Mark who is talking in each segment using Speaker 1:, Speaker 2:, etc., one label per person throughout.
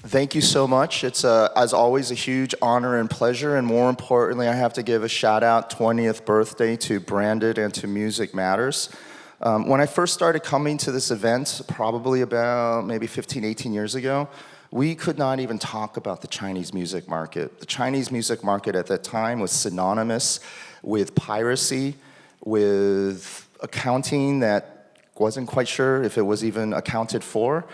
Speaker 1: Thank you so much. It's, as always, a huge honor and pleasure, and more importantly, I have to give a shout-out, 20th birthday to Branded and to Music Matters. When I first started coming to this event, probably about maybe 15, 18 years ago, we could not even talk about the Chinese music market. The Chinese music market at that time was synonymous with piracy, with accounting that wasn't quite sure if it was even accounted for.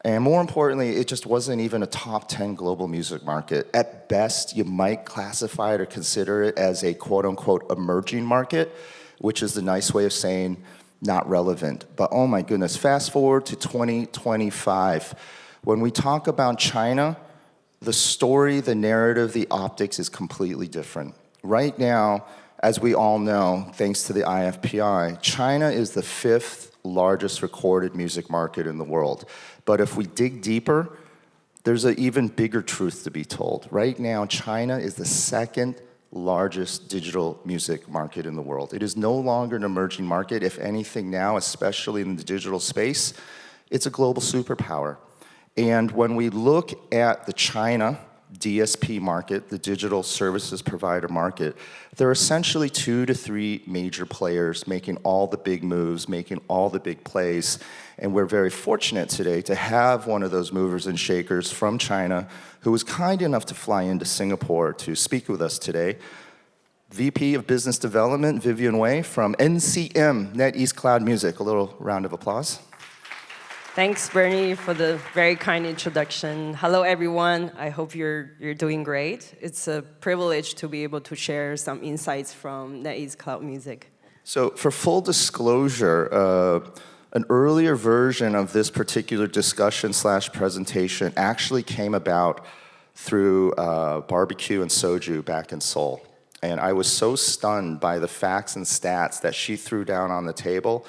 Speaker 1: And more importantly, it just wasn't even a top 10 global music market. At best, you might classify it or consider it as a quote-unquote emerging market, which is the nice way of saying not relevant. But oh my goodness, fast forward to 2025. When we talk about China, the story, the narrative, the optics is completely different. Right now, as we all know, thanks to the IFPI, China is the 5th largest recorded music market in the world. But if we dig deeper, there's an even bigger truth to be told. Right now, China is the 2nd largest digital music market in the world. It is no longer an emerging market. If anything now, especially in the digital space, it's a global superpower. And when we look at the China DSP market, the digital services provider market, there are essentially 2 to 3 major players making all the big moves, making all the big plays. And we're very fortunate today to have one of those movers and shakers from China who was kind enough to fly into Singapore to speak with us today. VP of Business Development, Vivian Wei from NCM, NetEase Cloud Music. A little round of applause.
Speaker 2: Thanks, Bernie, for the very kind introduction. Hello, everyone. I hope you're doing great. It's a privilege to be able to share some insights from NetEase Cloud Music.
Speaker 1: So for full disclosure, an earlier version of this particular discussion/presentation actually came about through barbecue and soju back in Seoul. And I was so stunned by the facts and stats that she threw down on the table.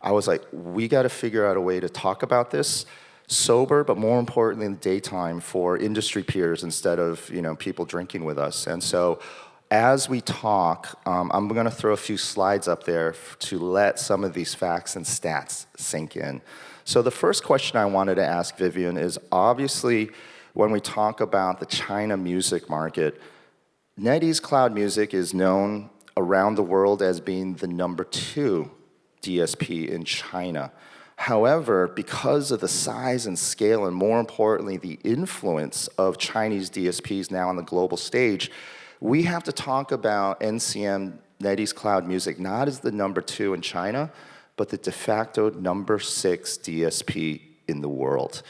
Speaker 1: I was like, we got to figure out a way to talk about this sober, but more importantly in the daytime for industry peers instead of people drinking with us. And so as we talk, I'm going to throw a few slides up there to let some of these facts and stats sink in. So the first question I wanted to ask Vivian is, obviously, when we talk about the China music market, NetEase Cloud Music is known around the world as being the #2 DSP in China. However, because of the size and scale, and more importantly, the influence of Chinese DSPs now on the global stage, we have to talk about NCM, NetEase Cloud Music, not as the #2 in China, but the de facto #6 DSP in the world.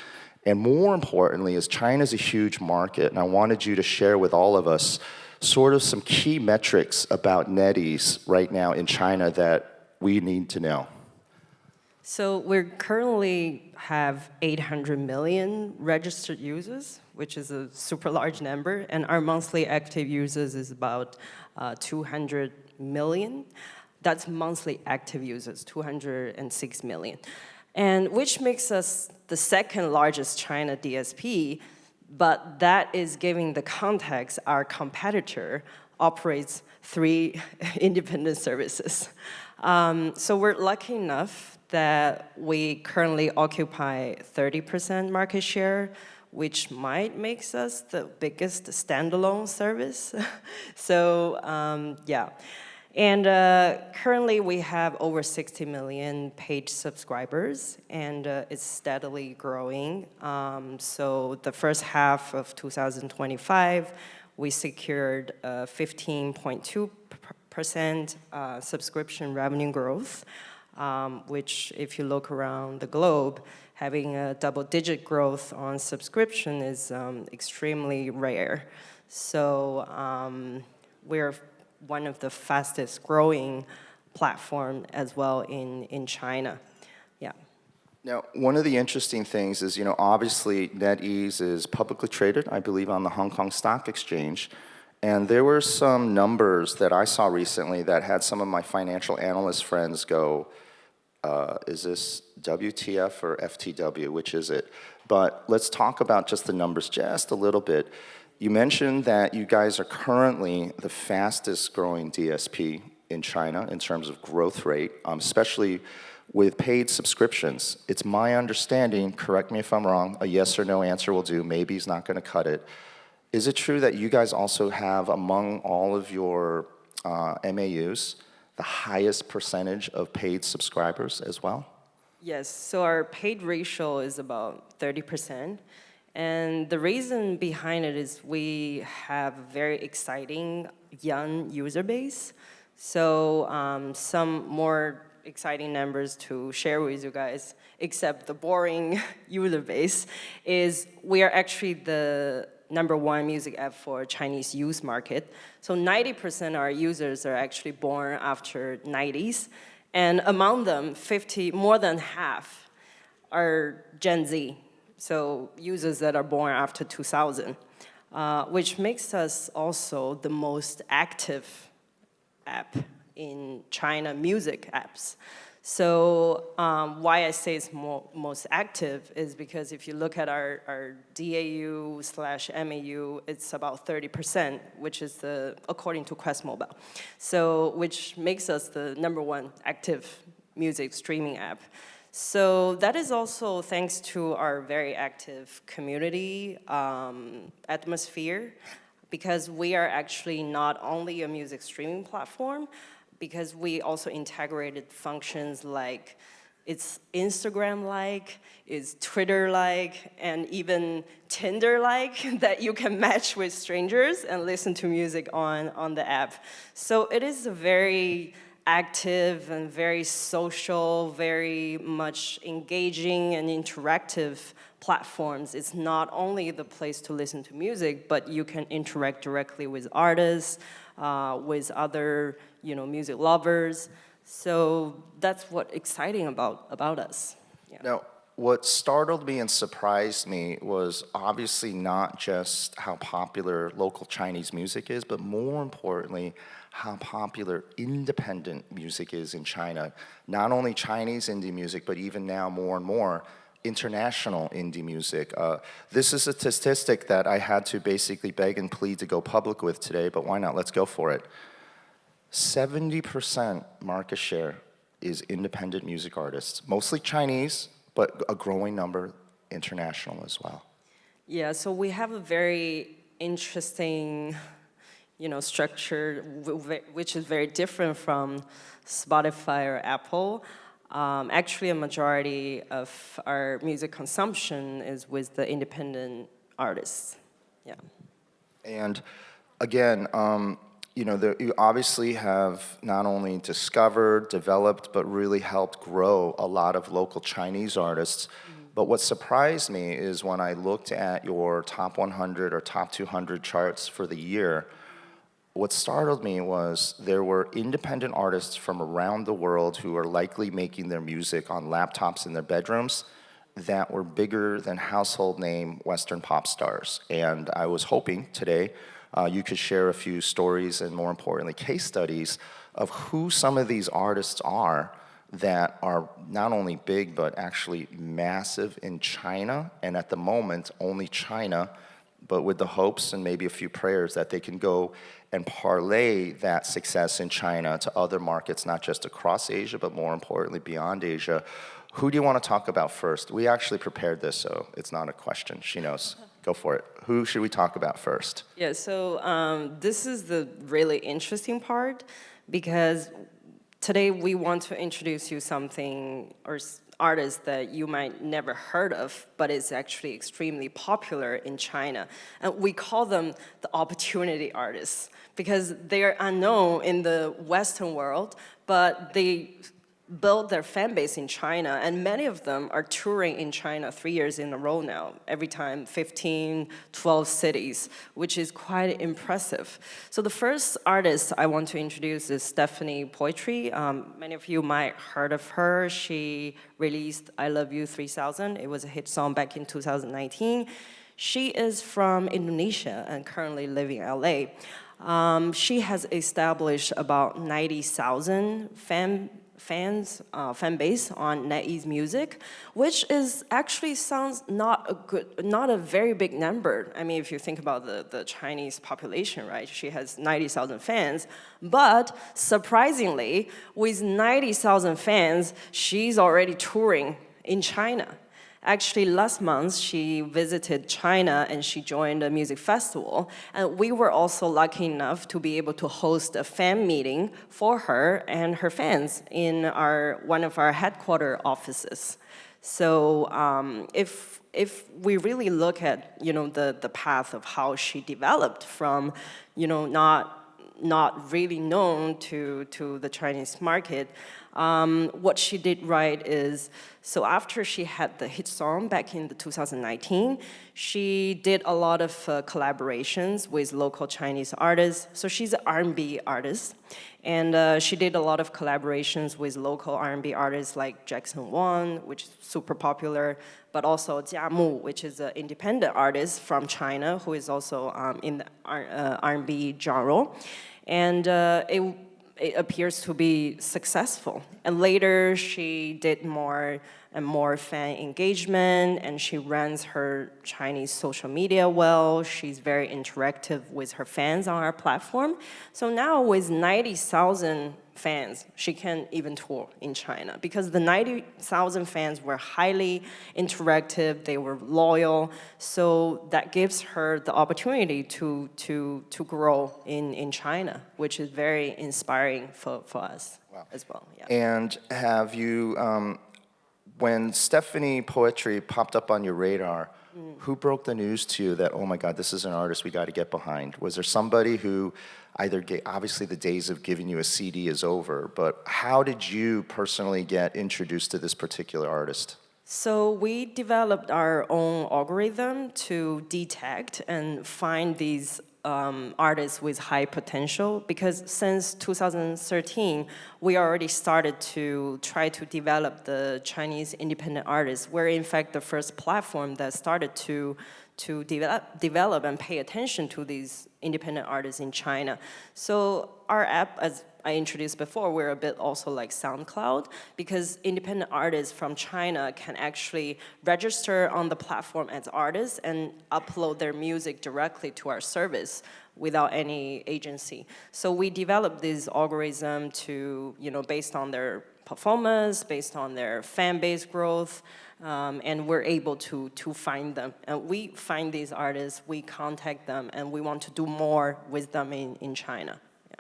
Speaker 1: And more importantly, as China's a huge market, and I wanted you to share with all of us sort of some key metrics about NetEase right now in China that we need to know.
Speaker 2: So we currently have 800 million registered users, which is a super large number, and our monthly active users is about 200 million. That's monthly active users, 206 million. And which makes us the 2nd largest China DSP, but that is giving the context our competitor operates 3 independent services. So we're lucky enough that we currently occupy 30% market share, which might make us the biggest standalone service. So yeah. And currently we have over 60 million paid subscribers, and it's steadily growing. So the first half of 2025, we secured 15.2% subscription revenue growth, which if you look around the globe, having a double-digit growth on subscription is extremely rare. So we're one of the fastest growing platform as well in China. Yeah.
Speaker 1: Now, one of the interesting things is, obviously NetEase is publicly traded, I believe, on the Hong Kong Stock Exchange. And there were some numbers that I saw recently that had some of my financial analyst friends go, is this WTF or FTW? Which is it? But let's talk about just the numbers just a little bit. You mentioned that you guys are currently the fastest growing DSP in China in terms of growth rate, especially with paid subscriptions. It's my understanding, correct me if I'm wrong, a yes or no answer will do, maybe is not going to cut it. Is it true that you guys also have, among all of your MAUs, the highest percentage of paid subscribers as well?
Speaker 2: Yes, so our paid ratio is about 30%. And the reason behind it is we have a very exciting young user base. So some more exciting numbers to share with you guys, except the boring user base, is we are actually the #1 music app for Chinese youth market. So 90% of our users are actually born after 90s. And among them, more than half are Gen Z. So users that are born after 2000, which makes us also the most active app in China music apps. So why I say it's most active is because if you look at our DAU/MAU, it's about 30%, which is according to Quest Mobile. So which makes us the #1 active music streaming app. So that is also thanks to our very active community atmosphere, because we are actually not only a music streaming platform, because we also integrated functions like it's Instagram-like, it's Twitter-like, and even Tinder-like that you can match with strangers and listen to music on the app. So it is a very active and very social, very much engaging and interactive platforms. It's not only the place to listen to music, but you can interact directly with artists, with other music lovers. So that's what's exciting about us. Yeah.
Speaker 1: Now, what startled me and surprised me was obviously not just how popular local Chinese music is, but more importantly, how popular independent music is in China. Not only Chinese indie music, but even now more and more international indie music. This is a statistic that I had to basically beg and plead to go public with today, but why not? Let's go for it. 70% market share is independent music artists, mostly Chinese, but a growing number international as well.
Speaker 2: Yeah, so we have a very interesting structure, which is very different from Spotify or Apple. Actually, a majority of our music consumption is with the independent artists. Yeah.
Speaker 1: And again, you obviously have not only discovered, developed, but really helped grow a lot of local Chinese artists. But what surprised me is when I looked at your top 100 or top 200 charts for the year, what startled me was there were independent artists from around the world who are likely making their music on laptops in their bedrooms that were bigger than household name Western pop stars. And I was hoping today you could share a few stories and, more importantly, case studies of who some of these artists are that are not only big but actually massive in China, and at the moment only China, but with the hopes and maybe a few prayers that they can go and parlay that success in China to other markets, not just across Asia, but more importantly beyond Asia. Who do you want to talk about first? We actually prepared this, so it's not a question. She knows. Go for it. Who should we talk about first?
Speaker 2: Yeah, so this is the really interesting part, because today we want to introduce you something or artists that you might never heard of, but it's actually extremely popular in China. And we call them the opportunity artists because they are unknown in the Western world, but they build their fan base in China, and many of them are touring in China 3 years in a row now, every time 15, 12 cities, which is quite impressive. So the first artist I want to introduce is Stephanie Poetry. Many of you might heard of her. She released I Love You 3000. It was a hit song back in 2019. She is from Indonesia and currently living in LA. She has established about 90,000 fan fan base on NetEase Music, which is actually sounds not a very big number. I mean, if you think about the Chinese population, right? She has 90,000 fans, but surprisingly, with 90,000 fans, she's already touring in China. Actually, last month, she visited China and she joined a music festival. And we were also lucky enough to be able to host a fan meeting for her and her fans in one of our headquarter offices. So if we really look at the path of how she developed from not really known to the Chinese market, what she did right is, so after she had the hit song back in 2019, she did a lot of collaborations with local Chinese artists. So she's an R&B artist, and she did a lot of collaborations with local R&B artists like Jackson Wang, which is super popular, but also Jia Mu, which is an independent artist from China who is also in the R&B genre. And it appears to be successful. And later, she did more and more fan engagement, and she runs her Chinese social media well. She's very interactive with her fans on our platform. So now with 90,000 fans, she can even tour in China because the 90,000 fans were highly interactive, they were loyal, so that gives her the opportunity to grow in China, which is very inspiring for us as well. Yeah.
Speaker 1: And have you, when Stephanie Poetry popped up on your radar, who broke the news to you that, oh my God, this is an artist we got to get behind? Was there somebody who either obviously the days of giving you a CD is over, but how did you personally get introduced to this particular artist?
Speaker 2: So we developed our own algorithm to detect and find these artists with high potential, because since 2013, we already started to try to develop the Chinese independent artists. We're in fact the first platform that started to develop and pay attention to these independent artists in China. So our app, as I introduced before, we're a bit also like SoundCloud, because independent artists from China can actually register on the platform as artists and upload their music directly to our service without any agency. So we developed this algorithm to, based on their performance, based on their fan base growth, and we're able to find them. And we find these artists, we contact them, and we want to do more with them in China. Yeah.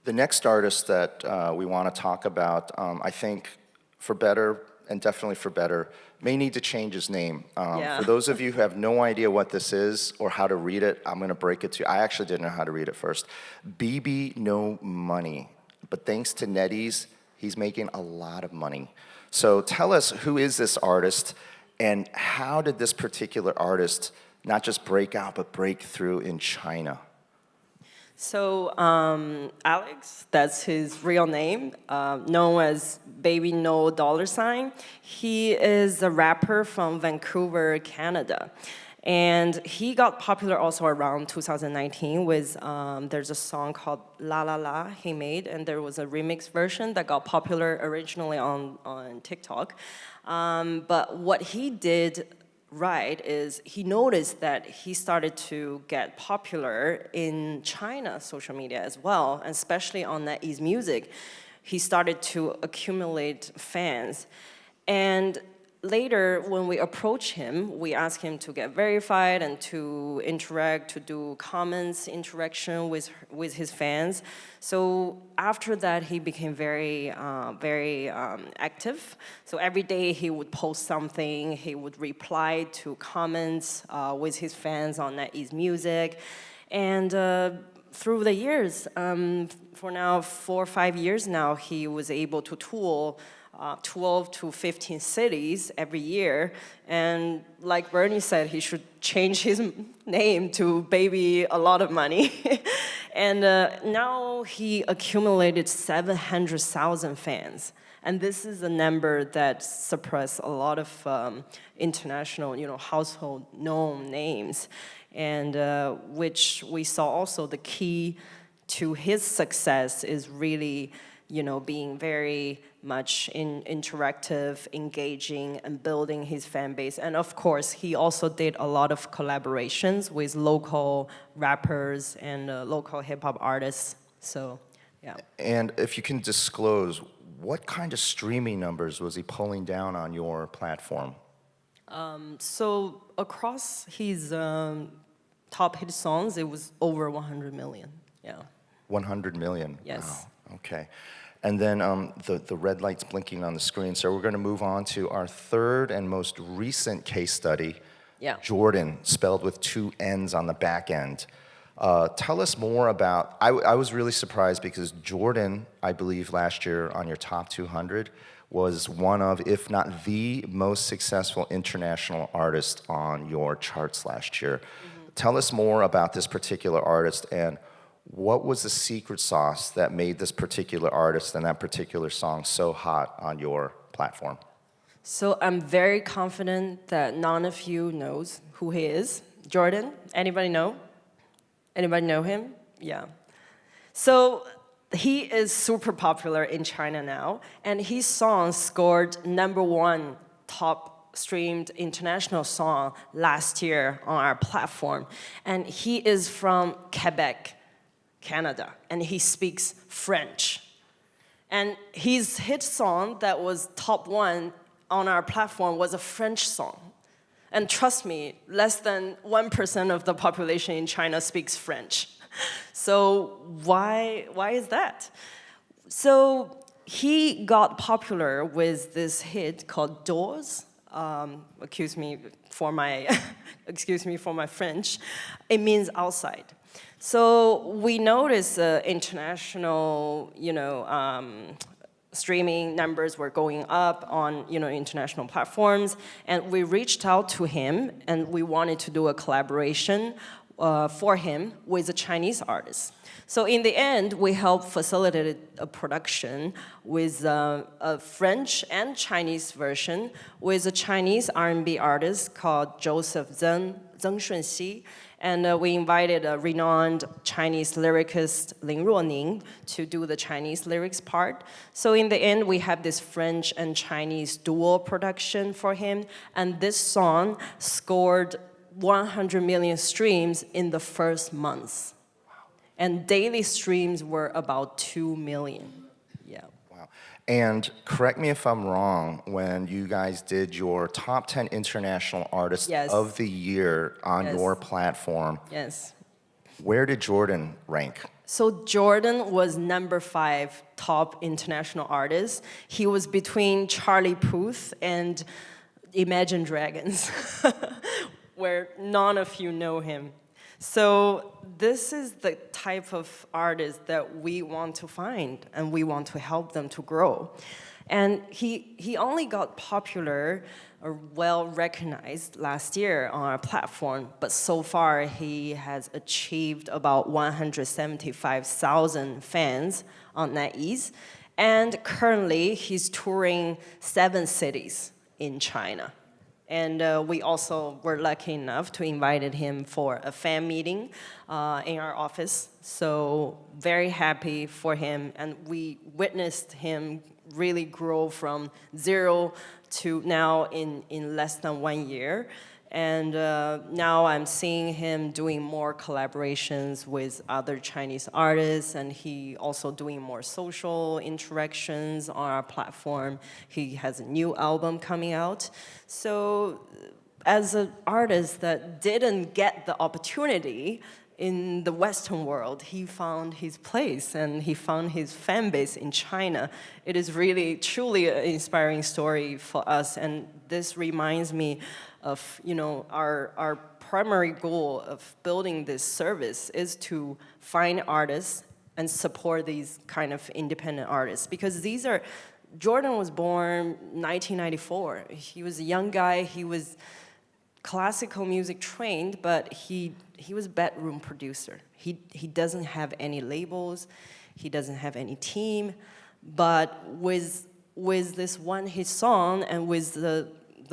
Speaker 1: The next artist that we want to talk about, I think for better, and definitely for better, may need to change his name. For those of you who have no idea what this is or how to read it, I'm going to break it to you. I actually didn't know how to read it first. BB No Money. But thanks to NetEase, he's making a lot of money. So tell us, who is this artist, and how did this particular artist not just break out, but break through in China?
Speaker 2: So Alex, that's his real name, known as Baby No $. He is a rapper from Vancouver, Canada. And he got popular also around 2019 with, there's a song called La La La he made, and there was a remix version that got popular originally on TikTok. But what he did right is he noticed that he started to get popular in China social media as well, and especially on NetEase Music. He started to accumulate fans. And later, when we approach him, we ask him to get verified and to interact, to do comments, interaction with his fans. So after that, he became very active. So every day he would post something, he would reply to comments with his fans on NetEase Music. And through the years, for now 4 or 5 years now, he was able to tour 12 to 15 cities every year. And like Bernie said, he should change his name to Baby A Lot of Money. And now he accumulated 700,000 fans. And this is a number that suppressed a lot of international, household known names. And which we saw also the key to his success is really being very much interactive, engaging, and building his fan base. And of course, he also did a lot of collaborations with local rappers and local hip-hop artists. So, yeah.
Speaker 1: And if you can disclose, what kind of streaming numbers was he pulling down on your platform?
Speaker 2: So across his top hit songs, it was over 100 million. Yeah.
Speaker 1: 100 million?
Speaker 2: Yes.
Speaker 1: Wow, okay. And then the red light's blinking on the screen, so we're going to move on to our third and most recent case study,
Speaker 2: Yeah.
Speaker 1: Jordan, spelled with 2 N's on the back end. Tell us more about, I was really surprised because Jordan, I believe last year on your top 200, was one of, if not the most successful international artist on your charts last year. Mm-hmm. Tell us more about this particular artist and what was the secret sauce that made this particular artist and that particular song so hot on your platform?
Speaker 2: So I'm very confident that none of you knows who he is. Jordan, anybody know? Anybody know him? Yeah. So he is super popular in China now, and his song scored #1 top streamed international song last year on our platform. And he is from Quebec, Canada, and he speaks French. And his hit song that was top 1 on our platform was a French song. And trust me, less than 1% of the population in China speaks French. So why is that? So he got popular with this hit called Doors. Excuse me for my French. It means outside. So we noticed international, streaming numbers were going up on international platforms, and we reached out to him and we wanted to do a collaboration for him with a Chinese artist. So in the end, we helped facilitate a production with a French and Chinese version with a Chinese R&B artist called Joseph Zheng Shunxi. And we invited a renowned Chinese lyricist, Lin Ruoning, to do the Chinese lyrics part. So in the end, we have this French and Chinese dual production for him. And this song scored 100 million streams in the first month. And daily streams were about 2 million. Yeah.
Speaker 1: Wow. And correct me if I'm wrong, when you guys did your top 10 international artists
Speaker 2: Yes.
Speaker 1: of the year on
Speaker 2: Yes.
Speaker 1: your platform,
Speaker 2: Yes.
Speaker 1: where did Jordan rank?
Speaker 2: So Jordan was #5 top international artist. He was between Charlie Puth and Imagine Dragons, where none of you know him. So this is the type of artist that we want to find, and we want to help them to grow. And he only got popular or well recognized last year on our platform, but so far he has achieved about 175,000 fans on NetEase. And currently he's touring 7 cities in China. And we also were lucky enough to invite him for a fan meeting in our office. So very happy for him. And we witnessed him really grow from 0 to now in less than 1 year. And now I'm seeing him doing more collaborations with other Chinese artists, and he also doing more social interactions on our platform. He has a new album coming out. So as an artist that didn't get the opportunity in the Western world, he found his place and he found his fan base in China. It is really, truly an inspiring story for us, and this reminds me of, our primary goal of building this service is to find artists and support these kind of independent artists, because Jordan was born 1994. He was a young guy. He was classical music trained, but he was a bedroom producer. He doesn't have any labels. He doesn't have any team. But with this one hit song and with the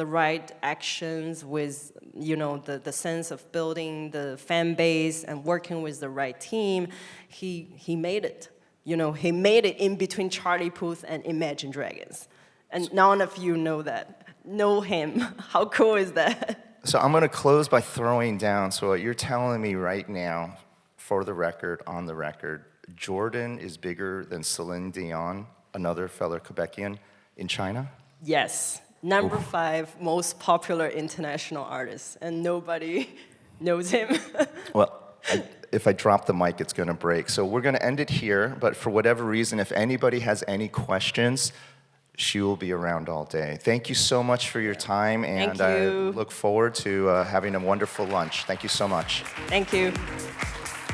Speaker 2: right actions, with the sense of building the fan base and working with the right team, he made it. You know, he made it in between Charlie Puth and Imagine Dragons. And none of you know him. How cool is that?
Speaker 1: So I'm going to close by throwing down. So what you're telling me right now, for the record, on the record, Jordan is bigger than Celine Dion, another fellow Quebecian, in China?
Speaker 2: Yes. Number 5 most popular international artist, and nobody knows him.
Speaker 1: Well, if I drop the mic, it's going to break. So we're going to end it here, but for whatever reason, if anybody has any questions, she will be around all day. Thank you so much for your time, and I look forward to having a wonderful lunch. Thank you so much.
Speaker 2: Thank you.